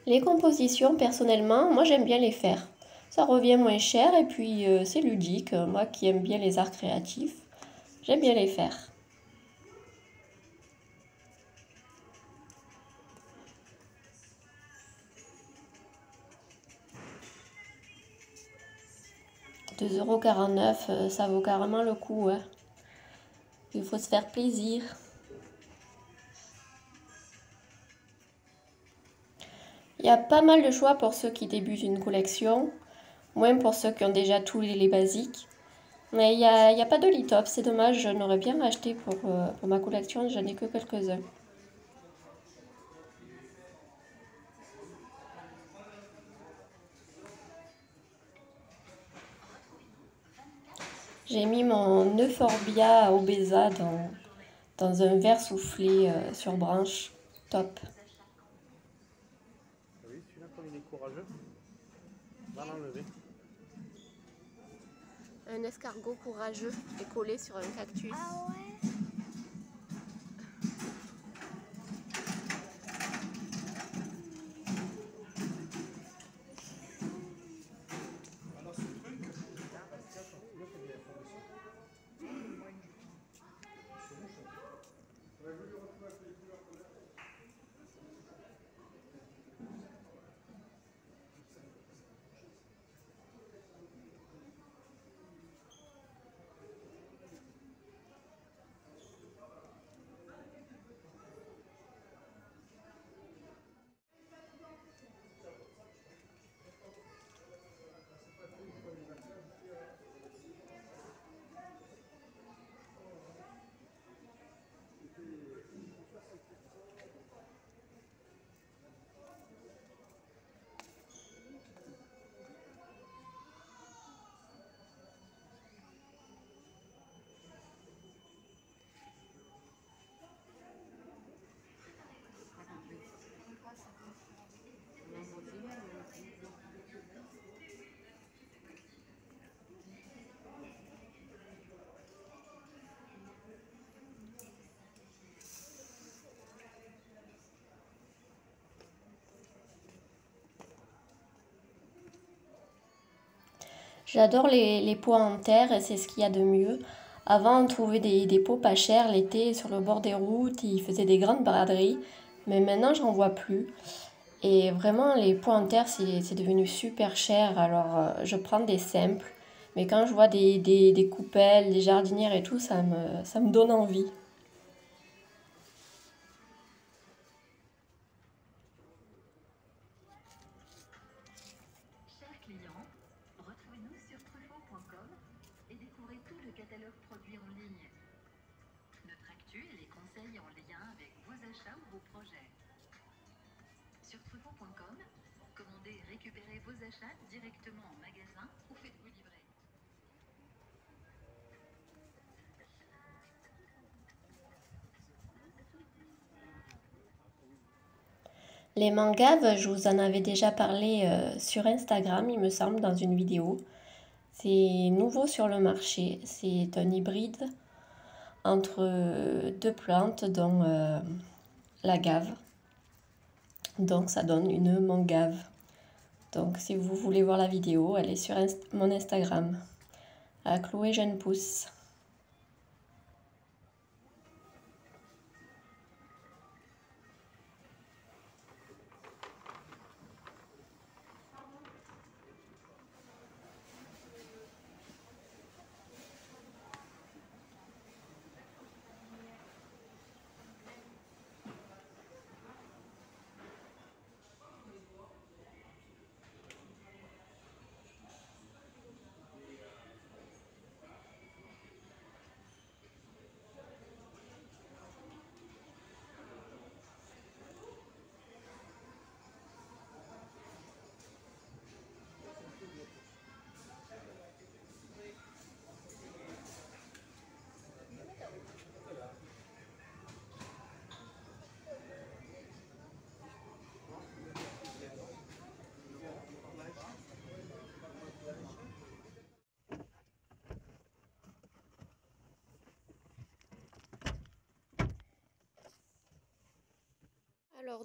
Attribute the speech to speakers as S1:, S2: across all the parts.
S1: Les compositions, personnellement, moi j'aime bien les faire. Ça revient moins cher et puis c'est ludique. Moi qui aime bien les arts créatifs, j'aime bien les faire. 2,49 €, ça vaut carrément le coup, hein. Il faut se faire plaisir. Il y a pas mal de choix pour ceux qui débutent une collection, moins pour ceux qui ont déjà tous les basiques. Mais il y a pas de lit top, c'est dommage, j'en aurais bien acheté pour ma collection, j'en ai que quelques-uns. J'ai mis mon Euphorbia obesa dans un verre soufflé sur branche. Top.
S2: Oui, celui-là, comme il est courageux, va l'enlever.
S1: Un escargot courageux est collé sur un cactus.
S3: Ah ouais?
S1: J'adore les pots en terre et c'est ce qu'il y a de mieux. Avant, on trouvait des pots pas chers l'été sur le bord des routes, ils faisaient des grandes braderies, mais maintenant j'en vois plus. Et vraiment, les pots en terre, c'est devenu super cher, alors je prends des simples, mais quand je vois des coupelles, des jardinières et tout, ça me donne envie.
S4: Chers clients, retrouvez-nous sur Truffaut.com et découvrez tout le catalogue produit en ligne. Notre actu et les conseils en lien avec vos achats ou vos projets. Sur Truffaut.com, commandez et récupérez vos achats directement en magasin ou faites-vous livrer.
S1: Les mangaves, je vous en avais déjà parlé sur Instagram, il me semble, dans une vidéo. C'est nouveau sur le marché. C'est un hybride entre deux plantes, dont la gave. Donc ça donne une mangave. Donc si vous voulez voir la vidéo, elle est sur mon Instagram, à Chloé Jeune Pousse.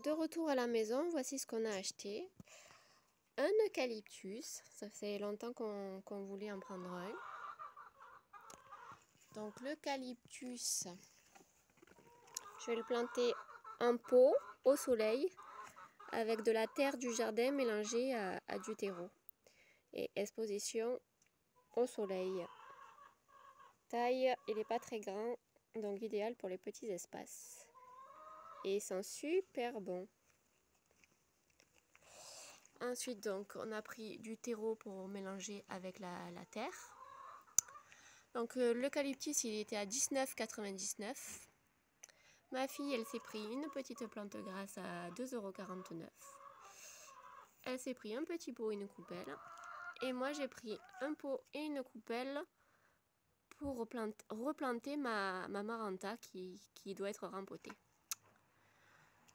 S1: de retour à la maison, voici ce qu'on a acheté. Un eucalyptus, ça fait longtemps qu'on voulait en prendre un. Donc l'eucalyptus, je vais le planter en pot au soleil avec de la terre du jardin mélangée à du terreau. Et exposition au soleil. Taille, il n'est pas très grand, donc idéal pour les petits espaces. Et ils sont super bons. Ensuite, donc, on a pris du terreau pour mélanger avec la terre. Donc, l'eucalyptus, il était à 19,99 €. Ma fille, elle s'est pris une petite plante grasse à 2,49 €. Elle s'est pris un petit pot et une coupelle. Et moi, j'ai pris un pot et une coupelle pour replanter ma maranta qui doit être rempotée.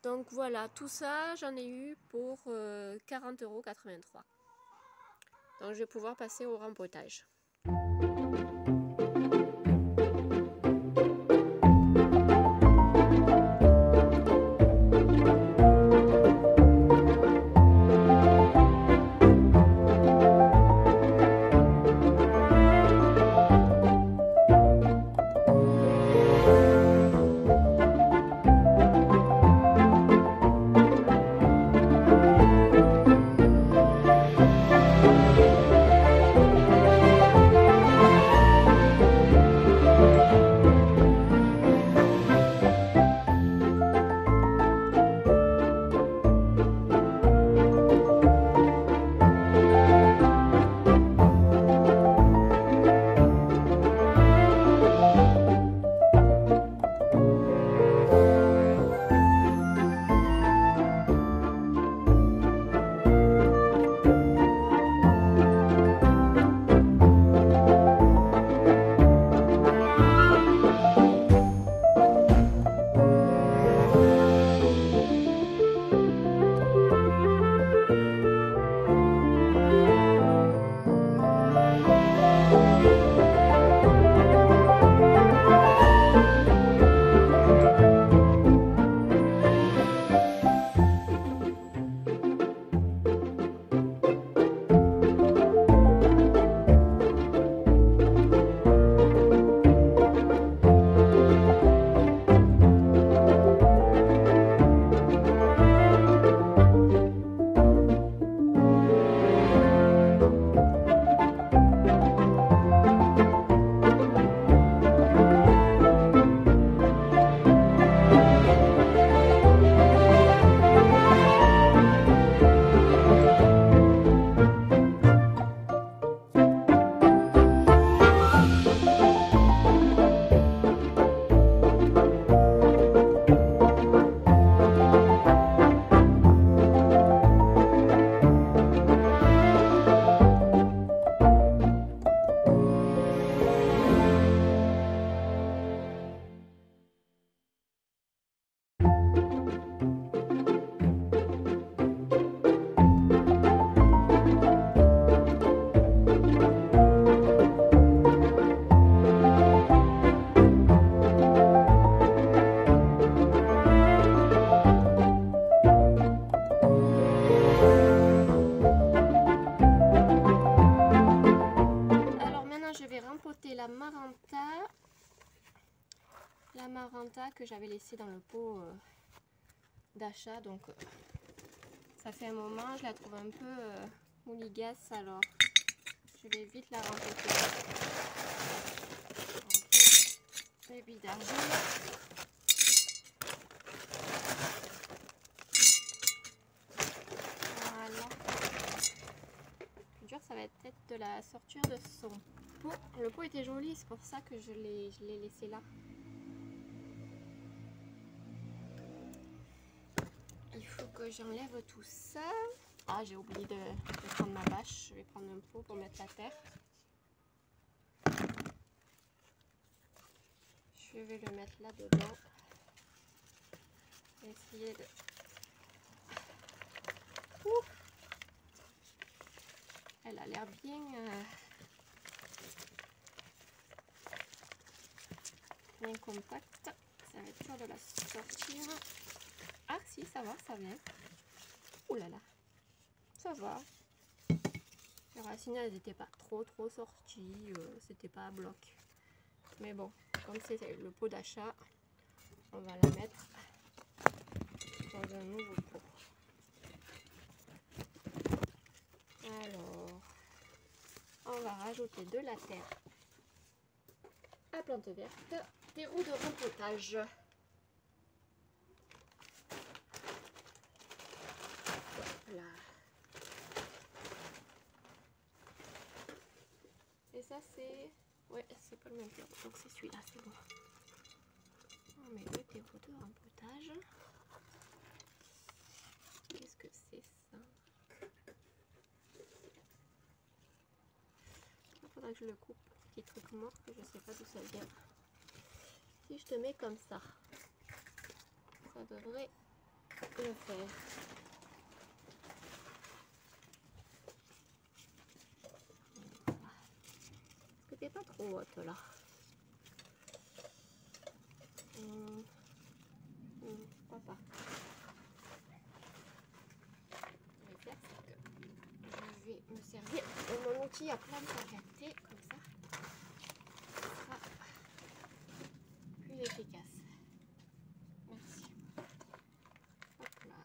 S1: Donc voilà, tout ça, j'en ai eu pour 40,83 €. Donc je vais pouvoir passer au rempotage. La maranta que j'avais laissée dans le pot d'achat, donc ça fait un moment, je la trouve un peu mouligasse, alors je vais vite la rempoter. Les billes d'argile. Voilà. Le plus dur, ça va être peut-être de la sortir de son pot. Le pot était joli, c'est pour ça que je l'ai laissé là. Il faut que j'enlève tout ça. Ah, j'ai oublié de prendre ma bâche. Je vais prendre un pot pour mettre la terre. Je vais le mettre là dedans. Essayer de... Elle a l'air bien... bien compacte. Ça va être dur de la sortir. Ah si, ça va, ça vient. Ouh là là, ça va. Les racines, elles n'étaient pas trop sorties, c'était pas à bloc. Mais bon, comme c'est le pot d'achat, on va la mettre dans un nouveau pot. Alors, on va rajouter de la terre à plante verte, des roues de rempotage. Là. Et ça c'est... Ouais, c'est pas le même plat, donc c'est celui-là, c'est bon. On met le terreau de rempotage. Qu'est-ce que c'est ça? Il faudra que je le coupe. Petit truc mort que je sais pas d'où ça vient. Si je te mets comme ça devrait le faire. Est-ce que t'es pas trop haute là? Pourquoi pas? Je vais faire, c'est que je vais me servir de mon outil à plante à gâter, comme ça. Ce sera plus efficace. Merci. Hop là.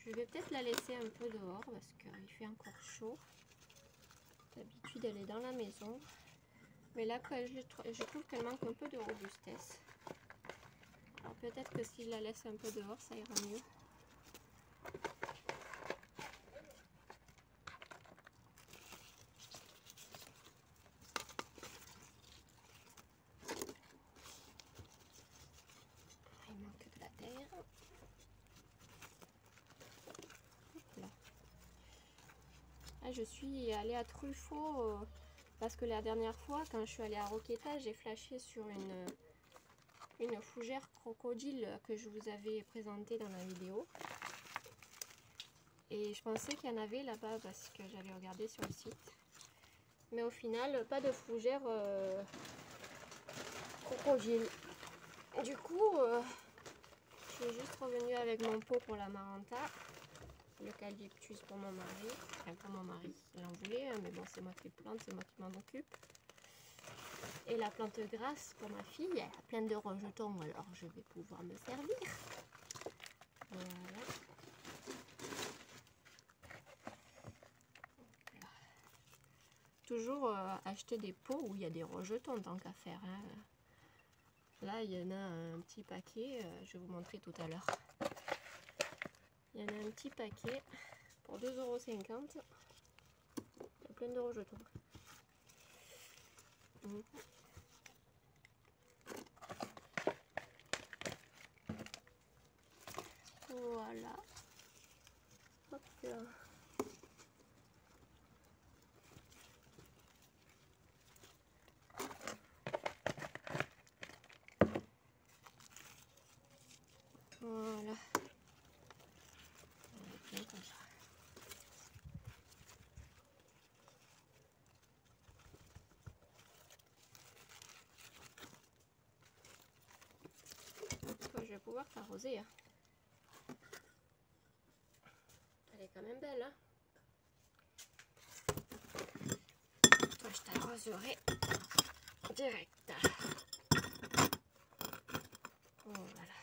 S1: Je vais peut-être la laisser un peu dehors parce qu'il fait encore chaud. D'habitude elle est dans la maison. Mais là je trouve qu'elle manque un peu de robustesse. Alors peut-être que si je la laisse un peu dehors ça ira mieux. Il manque de la terre. Là. Là, je suis allée à Truffaut parce que la dernière fois quand je suis allée à Roqueta, j'ai flashé sur une fougère crocodile que je vous avais présentée dans la vidéo. Et je pensais qu'il y en avait là-bas parce que j'avais regardé sur le site. Mais au final, pas de fougère crocodile. Du coup, je suis juste revenue avec mon pot pour la Maranta. L'eucalyptus pour mon mari. Enfin, pour mon mari, il en voulait, hein, mais bon, c'est moi qui le plante, c'est moi qui m'en occupe. Et la plante grasse pour ma fille, elle a plein de rejetons, alors je vais pouvoir me servir. Voilà. Toujours acheter des pots où il y a des rejetons tant qu'à faire. Hein. Là, il y en a un petit paquet, je vais vous montrer tout à l'heure. Il y en a un petit paquet pour 2,50 €. Il y a plein de rejetons. Voilà. Hop là. Voilà. Bien comme ça. Je vais pouvoir t'arroser. Hein. Elle est quand même belle. Hein. Je t'arroserai direct. Voilà.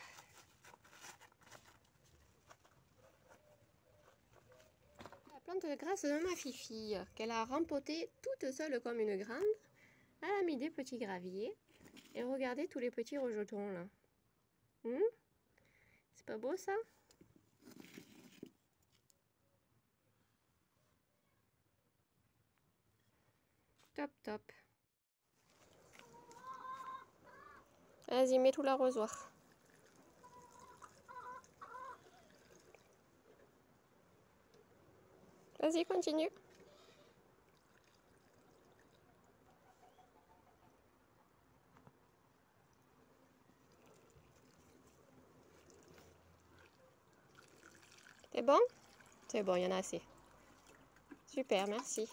S1: La plante grasse de ma fifi, qu'elle a rempotée toute seule comme une grande. Elle a mis des petits graviers. Et regardez tous les petits rejetons là. C'est pas beau ça? Top, top. Vas-y, mets tout l'arrosoir. Vas-y, continue. C'est bon? C'est bon, il y en a assez. Super, merci.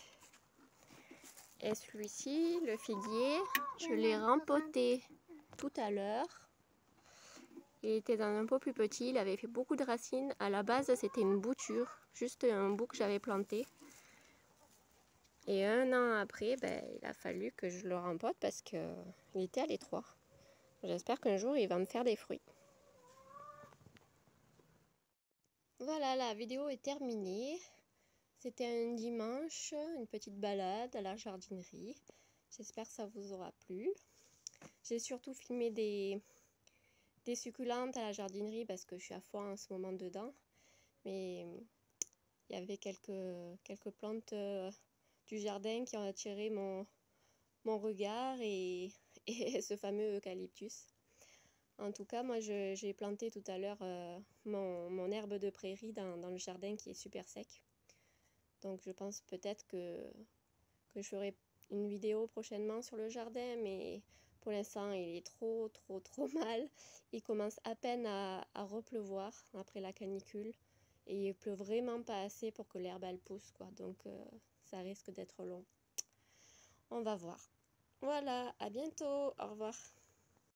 S1: Et celui-ci, le figuier, je l'ai rempoté tout à l'heure. Il était dans un pot plus petit, il avait fait beaucoup de racines. À la base, c'était une bouture, juste un bout que j'avais planté. Et un an après, il a fallu que je le rempote parce qu'il était à l'étroit. J'espère qu'un jour, il va me faire des fruits. Voilà, la vidéo est terminée. C'était un dimanche, une petite balade à la jardinerie. J'espère que ça vous aura plu. J'ai surtout filmé des succulentes à la jardinerie parce que je suis à fond en ce moment dedans. Mais il y avait quelques plantes du jardin qui ont attiré mon regard et ce fameux eucalyptus. En tout cas, moi j'ai planté tout à l'heure mon herbe de prairie dans le jardin qui est super sec. Donc je pense peut-être que je ferai une vidéo prochainement sur le jardin, mais pour l'instant il est trop mal. Il commence à peine à repleuvoir après la canicule et il pleut vraiment pas assez pour que l'herbe elle pousse quoi. Donc ça risque d'être long. On va voir. Voilà, à bientôt, au revoir.